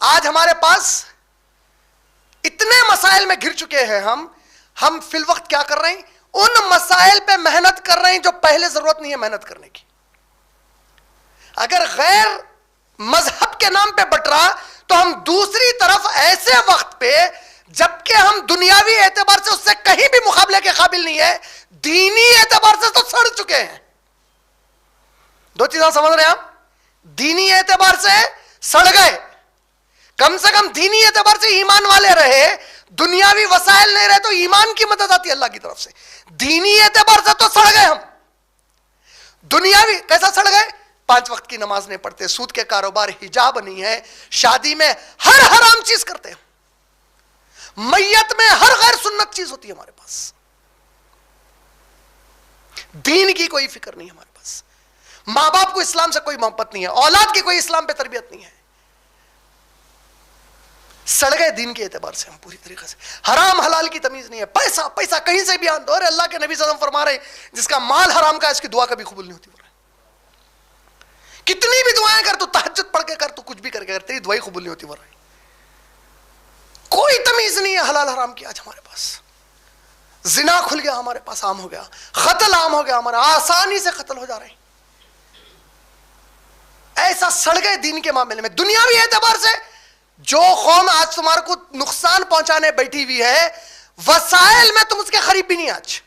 آج ہمارے پاس اتنے مسائل میں گر چکے ہیں ہم فی الوقت کیا کر رہے ہیں؟ ان مسائل پہ محنت کر رہے ہیں جو پہلے ضرورت نہیں ہے محنت کرنے کی. اگر غیر مذہب کے نام پہ بٹ رہا تو ہم دوسری طرف ایسے وقت پہ جبکہ ہم دنیاوی اعتبار سے اس سے کہیں بھی مقابلے کے قابل نہیں ہے, دینی اعتبار سے تو سڑ چکے ہیں. دو چیزیں سمجھ رہے ہیں آپ؟ دینی اعتبار سے سڑ گئے, کم سے کم دینی اعتبار سے ایمان والے رہے, دنیاوی وسائل نہیں رہے تو ایمان کی مدد آتی ہے اللہ کی طرف سے. دینی اعتبار سے تو سڑ گئے ہم. دنیاوی کیسا سڑ گئے؟ 5 وقت کی نماز نہیں پڑھتے, سود کے کاروبار, حجاب نہیں ہے, شادی میں ہر حرام چیز کرتے ہیں, میت میں ہر غیر سنت چیز ہوتی ہے ہمارے پاس. دین کی کوئی فکر نہیں ہمارے پاس, ماں باپ کو اسلام سے کوئی محبت نہیں ہے, اولاد کی کوئی اسلام پہ تربیت نہیں ہے. سڑ گئے دین کے اعتبار سے ہم پوری طریقے سے. حرام حلال کی تمیز نہیں ہے, پیسہ پیسہ کہیں سے بھی آن دو. اللہ کے نبی صلی اللہ علیہ وسلم فرما رہے ہیں جس کا مال حرام کا ہے اس کی دعا کبھی قبول نہیں ہوتی. کتنی بھی دعائیں کر, تو تہجد پڑھ کے کر, تو کچھ بھی کر کے کر, تیری دعائی قبول نہیں ہوتی. کوئی تمیز نہیں ہے حلال حرام کی. آج ہمارے پاس زنا کھل گیا, ہمارے پاس عام ہو گیا, قتل عام ہو گیا, ہمارا آسانی سے قتل ہو جا رہے ہیں. ایسا سڑ گئے دین کے معاملے میں. دنیاوی اعتبار سے جو قوم آج تمہارے کو نقصان پہنچانے بیٹھی ہوئی ہے, وسائل میں تم اس کے قریب بھی نہیں. آج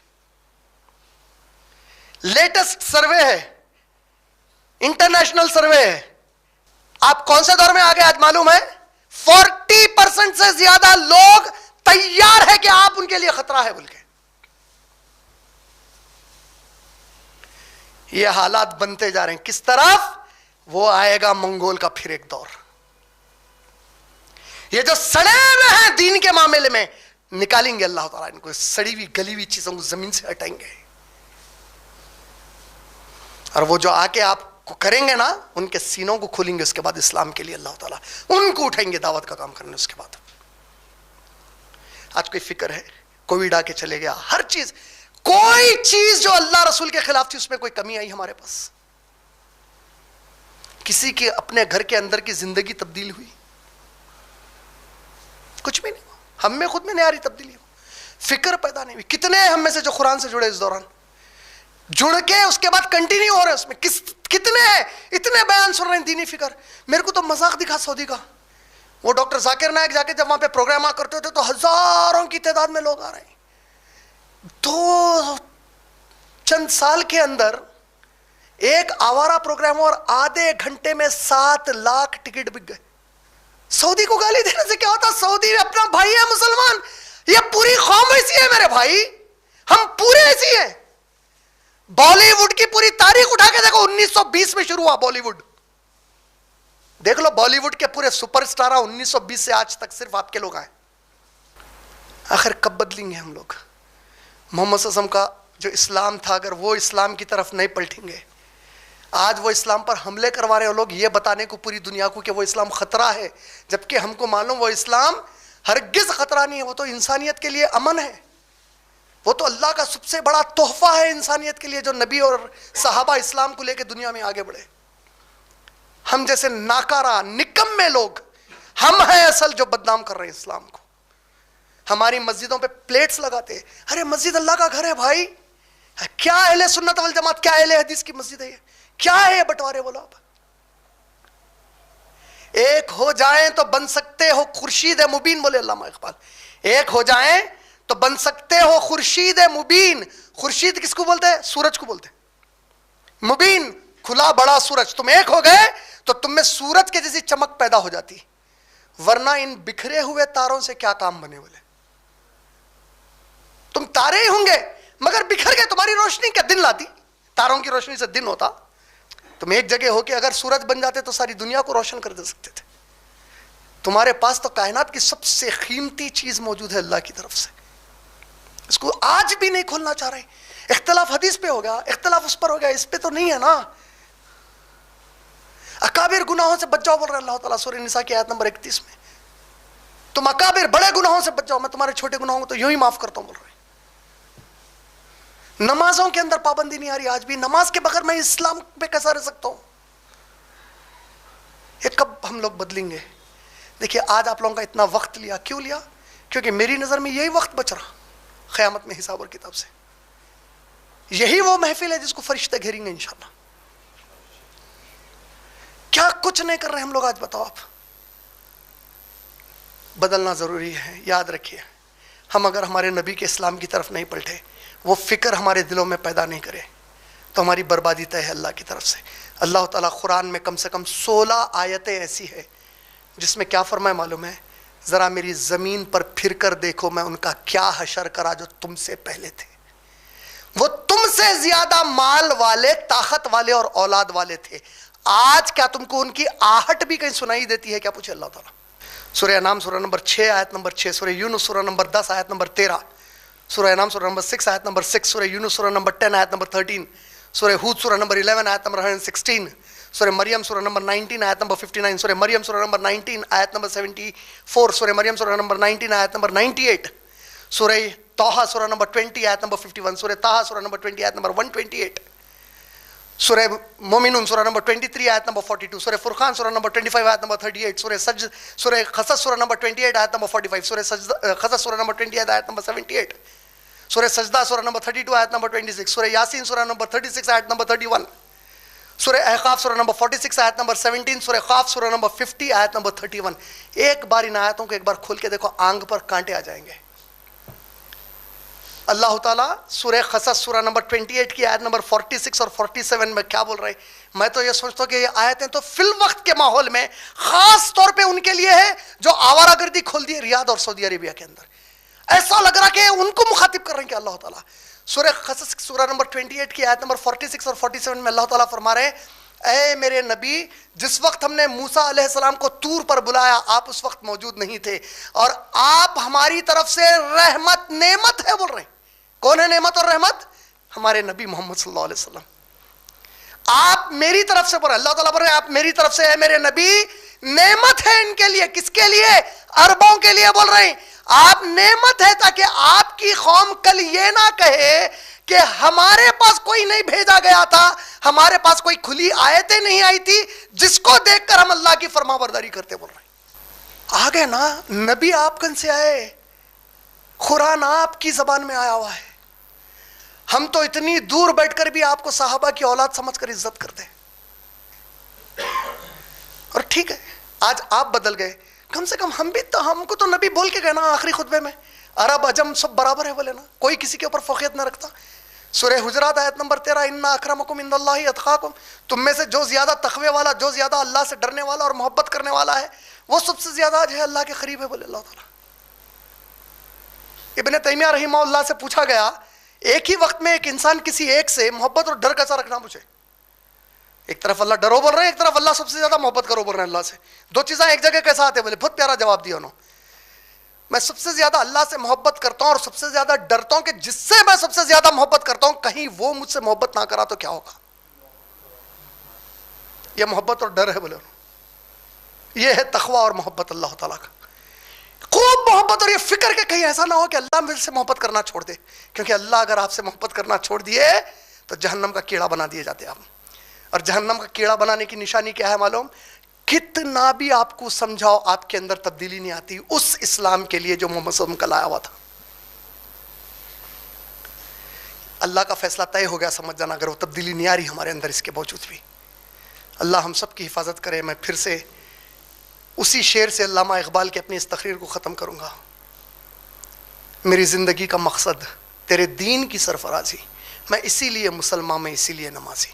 لیٹسٹ سروے ہے, انٹرنیشنل سروے ہے, آپ کون سے دور میں آگے آج معلوم ہے؟ 40% سے زیادہ لوگ تیار ہے کہ آپ ان کے لیے خطرہ ہے بول کے. یہ حالات بنتے جا رہے ہیں. کس طرف؟ وہ آئے گا منگول کا پھر ایک دور. یہ جو سڑے ہوئے ہیں دین کے معاملے میں, نکالیں گے اللہ تعالیٰ ان کو, سڑی ہوئی گلی ہوئی چیزوں کو زمین سے ہٹائیں گے. اور وہ جو آ کے آپ کو کریں گے نا, ان کے سینوں کو کھولیں گے. اس کے بعد اسلام کے لیے اللہ تعالیٰ ان کو اٹھائیں گے دعوت کا کام کرنے. اس کے بعد آج کوئی فکر ہے؟ کووڈ آ کے چلے گیا, ہر چیز, کوئی چیز جو اللہ رسول کے خلاف تھی اس میں کوئی کمی آئی ہمارے پاس؟ کسی کے اپنے گھر کے اندر کی زندگی تبدیل ہوئی؟ کچھ بھی نہیں. ہم میں خود میں نہیں آ رہی تبدیلی, فکر پیدا نہیں ہوئی. کتنے ہم میں سے جو قرآن سے جڑے اس دوران, جڑ کے اس کے بعد کنٹینیو ہو رہے اس میں, کتنے ہیں, اتنے بیان سن رہے ہیں دینی فکر. میرے کو تو مذاق دکھا سعودی کا, وہ ڈاکٹر ذاکر نائک جا کے جب وہاں پہ پروگرام کرتے تھے تو ہزاروں کی تعداد میں لوگ آ رہے ہیں. تو چند سال کے اندر ایک آوارہ پروگرام اور آدھے گھنٹے میں 7 لاکھ ٹکٹ بک گئے. سعودی کو گالی دینے سے کیا ہوتا؟ سعودی اپنا بھائی ہے مسلمان, یہ پوری قوم ایسی ہے میرے بھائی, ہم پورے ایسی ہیں. بالی ووڈ کی پوری تاریخ اٹھا کے دیکھو, 1920 میں شروع ہوا بالی ووڈ. دیکھ لو بالی ووڈ کے پورے سپر سٹار 1920 سے آج تک صرف آپ کے لوگ آئے. آخر کب بدلیں گے ہم لوگ؟ محمد صلی اللہ علیہ وسلم کا جو اسلام تھا, اگر وہ اسلام کی طرف نہیں پلٹیں گے, آج وہ اسلام پر حملے کروا رہے ہیں لوگ یہ بتانے کو پوری دنیا کو کہ وہ اسلام خطرہ ہے, جبکہ ہم کو معلوم وہ اسلام ہرگز خطرہ نہیں ہے. وہ تو انسانیت کے لیے امن ہے, وہ تو اللہ کا سب سے بڑا تحفہ ہے انسانیت کے لیے, جو نبی اور صحابہ اسلام کو لے کے دنیا میں آگے بڑھے. ہم جیسے ناکارہ نکمے لوگ ہم ہیں اصل جو بدنام کر رہے ہیں اسلام کو. ہماری مسجدوں پہ پلیٹس لگاتے, ارے مسجد اللہ کا گھر ہے بھائی. کیا اہل سنت والجماعت, کیا اہل حدیث کی مسجد ہے یہ؟ کیا ہے یہ بٹوارے بولو آپ؟ ایک ہو جائیں تو بن سکتے ہو خورشید مبین, بولے علامہ اقبال. ایک ہو جائیں تو بن سکتے ہو خورشید مبین. خورشید کس کو بولتے ہیں؟ سورج کو بولتے ہیں. مبین کھلا بڑا سورج. تم ایک ہو گئے تو تم میں سورج کے جیسی چمک پیدا ہو جاتی, ورنہ ان بکھرے ہوئے تاروں سے کیا کام بنے بولے. تم تارے ہی ہوں گے مگر بکھر گئے, تمہاری روشنی کیا دن لاتی؟ تاروں کی روشنی سے دن ہوتا. تم ایک جگہ ہو کے اگر سورج بن جاتے تو ساری دنیا کو روشن کر دے سکتے تھے. تمہارے پاس تو کائنات کی سب سے قیمتی چیز موجود ہے اللہ کی طرف سے, اس کو آج بھی نہیں کھولنا چاہ رہے. اختلاف حدیث پہ ہو گیا, اختلاف اس پر ہو گیا, اس پہ تو نہیں ہے نا. اکابر گناہوں سے بچ جاؤ بول رہے اللہ تعالیٰ سورہ نساء کی آیت نمبر 31 میں. تم اکابر بڑے گناہوں سے بچ جاؤ, میں تمہارے چھوٹے گناہوں کو تو یوں ہی معاف کرتا ہوں بول رہے. نمازوں کے اندر پابندی نہیں آ رہی آج بھی. نماز کے بغیر میں اسلام پہ کیسا رہ سکتا ہوں؟ یہ کب ہم لوگ بدلیں گے؟ دیکھیے آج آپ لوگوں کا اتنا وقت لیا، کیوں لیا؟ کیونکہ میری نظر میں یہی وقت بچ رہا قیامت میں حساب اور کتاب سے. یہی وہ محفل ہے جس کو فرشتے گھیریں گے انشاءاللہ. کیا کچھ نہیں کر رہے ہم لوگ آج، بتاؤ آپ. بدلنا ضروری ہے. یاد رکھیے، ہم اگر ہمارے نبی کے اسلام کی طرف نہیں پلٹے، وہ فکر ہمارے دلوں میں پیدا نہیں کرے، تو ہماری بربادی طے ہے اللہ کی طرف سے. اللہ تعالیٰ قرآن میں کم سے کم 16 آیتیں ایسی ہے جس میں کیا فرمائے معلوم ہے؟ ذرا میری زمین پر پھر کر دیکھو میں ان کا کیا حشر کرا جو تم سے پہلے تھے. وہ تم سے زیادہ مال والے، طاقت والے اور اولاد والے تھے. آج کیا تم کو ان کی آہٹ بھی کہیں سنائی دیتی ہے کیا؟ پوچھے اللہ تعالیٰ. سورہ انعام سورہ نمبر 6 آیت نمبر 6، سورہ یونس سورہ نمبر 10 آیت نمبر 13، سورہ انعام سورہ نمبر 6 آیت نمبر 6، سورہ یونس سورہ نمبر 10 آیت نمبر 13، سورہ ہود سورہ نمبر 11 آیت نمبر 116، سورہ مریم سورہ نمبر 19 آیت نمبر 59، سورہ مریم سورہ نمبر 19 آیت نمبر 74، سورہ مریم سورہ نمبر 19 آیت نمبر 98، سورہ طٰہٰ سورہ نمبر 20 آیت نمبر 51، سورہ طٰہٰ سورہ نمبر 20 آیت نمبر 128، سورہ مومنون سورہ نمبر 23 آیت نمبر 42، سورہ فرقان سورہ نمبر 25 آیت نمبر 38، سورہ قصص سورہ نمبر 28 آیت نمبر 45، سورہ قصص سورہ نمبر 28 آیت نمبر 78، سورہ سجدہ سورہ نمبر 32 آیت نمبر 26، سورہ یاسین سورہ نمبر 36 آیت نمبر 31، سورہ احقاف سورہ نمبر 46 آیت نمبر 17، سورہ قاف سورہ نمبر 50 آیت نمبر 31۔ ایک بار ان آیتوں کو ایک بار کھول کے دیکھو، آنگ پر کانٹے آ جائیں گے۔ اللہ تعالیٰ سورہ قصص سورہ نمبر 28 کی آیت نمبر 46 اور 47 میں کیا بول رہے ہیں؟ میں تو یہ سوچتا ہوں کہ یہ آیتیں تو فی الوقت کے ماحول میں خاص طور پہ ان کے لیے ہے جو آوارہ گردی کھول دی ریاض اور سعودی عربیہ کے اندر۔ ایسا لگ رہا کہ ان کو مخاطب کر رہے ہیں کہ اللہ تعالیٰ سورہ قصص سورہ نمبر 28 کی آیت نمبر 46 اور 47 میں اللہ تعالیٰ فرما رہے ہیں، اے میرے نبی، جس وقت ہم نے موسیٰ علیہ السلام کو طور پر بلایا آپ اس وقت موجود نہیں تھے، اور آپ ہماری طرف سے رحمت نعمت ہے بول رہے ہیں۔ کون ہے نعمت اور رحمت؟ ہمارے نبی محمد صلی اللہ علیہ وسلم۔ آپ میری طرف سے بول رہے ہیں، اللہ تعالیٰ بول رہے ہیں آپ میری طرف سے ہے میرے نبی، نعمت ہے ان کے لیے۔ کس کے لیے؟ عربوں کے لیے بول رہے ہیں آپ نعمت ہے، تاکہ آپ کی قوم کل یہ نہ کہے کہ ہمارے پاس کوئی نہیں بھیجا گیا تھا، ہمارے پاس کوئی کھلی آیتیں نہیں آئی تھی جس کو دیکھ کر ہم اللہ کی فرما برداری کرتے۔ بول رہے ہیں آگے نا، نبی آپ کن سے آئے، قرآن آپ کی زبان میں آیا ہوا ہے۔ ہم تو اتنی دور بیٹھ کر بھی آپ کو صحابہ کی اولاد سمجھ کر عزت کرتے ہیں، اور ٹھیک ہے آج آپ بدل گئے، کم سے کم ہم بھی تو، ہم کو تو نبی بول کے گئے نا آخری خطبے میں، عرب عجم سب برابر ہے بولے نا، کوئی کسی کے اوپر فوقیت نہ رکھتا۔ سورہ حجرات آیت نمبر 13، ان اکرمکم عند اللہ اتقاکم، تم میں سے جو زیادہ تقوی والا، جو زیادہ اللہ سے ڈرنے والا اور محبت کرنے والا ہے، وہ سب سے زیادہ جو ہے اللہ کے قریب ہے، بولے اللہ تعالیٰ۔ ابن تیمیہ رحمہ اللہ سے پوچھا گیا، ایک ہی وقت میں ایک انسان کسی ایک سے محبت اور ڈر کیسا رکھنا مجھے؟ ایک طرف اللہ ڈرو بول رہے ہیں، ایک طرف اللہ سب سے زیادہ محبت کرو بول رہے ہیں اللہ سے، دو چیزیں ایک جگہ کیسا آتے؟ بولے بہت پیارا جواب دیا انہوں، میں سب سے زیادہ اللہ سے محبت کرتا ہوں اور سب سے زیادہ ڈرتا ہوں کہ جس سے میں سب سے زیادہ محبت کرتا ہوں کہیں وہ مجھ سے محبت نہ کرا تو کیا ہوگا۔ یہ محبت اور ڈر ہے بولے، یہ ہے تقوی اور محبت اللہ تعالیٰ کا۔ خوب محبت اور یہ فکر کہ کہیں ایسا نہ ہو کہ اللہ مجھ سے محبت کرنا چھوڑ دے، کیونکہ اللہ اگر آپ سے محبت کرنا چھوڑ دیے تو جہنم کا کیڑا بنا دیے جاتے آپ۔ اور جہنم کا کیڑا بنانے کی نشانی کیا ہے معلوم؟ کتنا بھی آپ کو سمجھاؤ آپ کے اندر تبدیلی نہیں آتی اس اسلام کے لیے جو محمد صلی اللہ علیہ وسلم کا لایا ہوا تھا۔ اللہ کا فیصلہ طے ہو گیا، سمجھ جانا، اگر وہ تبدیلی نہیں آ رہی ہمارے اندر اس کے باوجود بھی۔ اللہ ہم سب کی حفاظت کرے۔ میں پھر سے اسی شعر سے علامہ اقبال کے اپنی اس تقریر کو ختم کروں گا، میری زندگی کا مقصد تیرے دین کی سرفرازی، میں اسی لیے مسلمان، میں اسی لیے نمازی۔